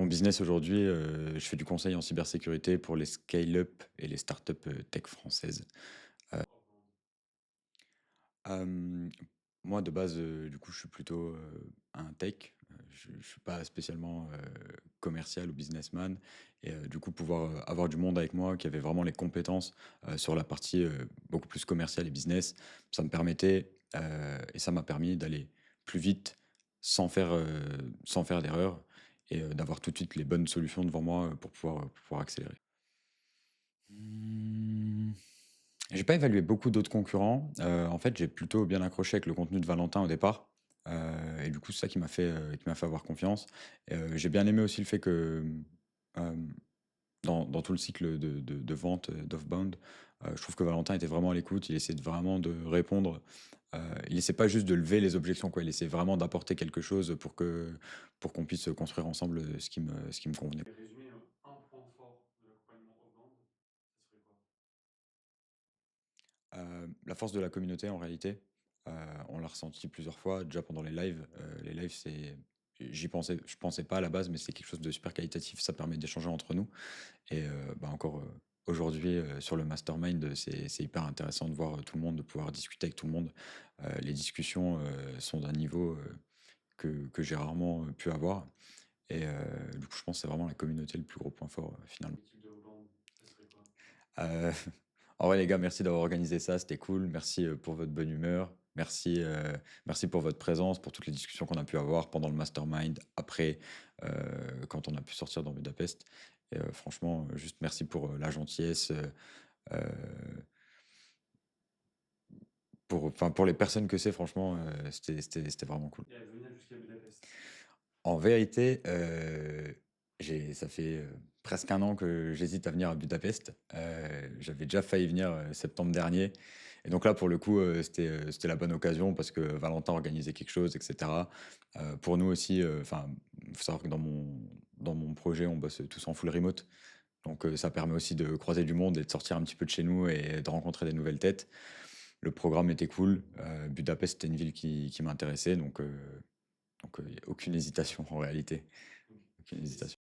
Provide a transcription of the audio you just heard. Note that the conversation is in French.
Mon business aujourd'hui, je fais du conseil en cybersécurité pour les scale-up et les startups, tech françaises. Hem, Moi de base, du coup, je suis plutôt, un tech, je suis pas spécialement, commercial ou businessman et du coup, pouvoir, avoir du monde avec moi qui avait vraiment les compétences, sur la partie, beaucoup plus commerciale et business, ça me permettait, et ça m'a permis d'aller plus vite sans faire d'erreur et d'avoir tout de suite les bonnes solutions devant moi, pour pouvoir accélérer. Mmh. J'ai pas évalué beaucoup d'autres concurrents. En fait, j'ai plutôt bien accroché avec le contenu de Valentin au départ, et du coup, c'est ça qui m'a fait avoir confiance. J'ai bien aimé aussi le fait que, hem, dans tout le cycle de vente, d'Offbound, je trouve que Valentin était vraiment à l'écoute. Il essayait vraiment de répondre, il essaie pas juste de lever les objections, quoi. Il essaie vraiment d'apporter quelque chose pour qu'on puisse construire ensemble, ce qui me convenait. Et résumer un point fort de l'accompagnement Outbound, ça serait quoi? La force de la communauté en réalité, on l'a ressenti plusieurs fois, déjà pendant les lives. Les lives, je pensais pas à la base, mais c'est quelque chose de super qualitatif. Ça permet d'échanger entre nous et bah, encore, aujourd'hui, sur le mastermind, c'est hyper intéressant de voir, tout le monde, de pouvoir discuter avec tout le monde. Les discussions, sont d'un niveau, que j'ai rarement, pu avoir et du coup, je pense que c'est vraiment la communauté le plus gros point fort, finalement. L'équipe de Outbound, ça serait quoi? Heu, En vrai les gars, merci d'avoir organisé ça, c'était cool. Merci, pour votre bonne humeur. Merci pour votre présence, pour toutes les discussions qu'on a pu avoir pendant le mastermind, après, quand on a pu sortir dans Budapest et franchement, juste merci pour, la gentillesse, heu, pour les personnes que c'est franchement, c'était vraiment cool. Et à venir jusqu'à Budapest. En vérité, ça fait, presque un an que j'hésite à venir à Budapest. J'avais déjà failli venir, septembre dernier et donc là, pour le coup, c'était la bonne occasion parce que Valentin organisait quelque chose et cetera. Pour nous aussi, enfin, il faut savoir que dans mon projet, on bosse tous en full remote donc ça permet aussi de croiser du monde et de sortir un petit peu de chez nous et de rencontrer des nouvelles têtes. Le programme était cool, Budapest, c'était une ville qui m'intéressait donc aucune hésitation en réalité, Donc, aucune et si hésitation.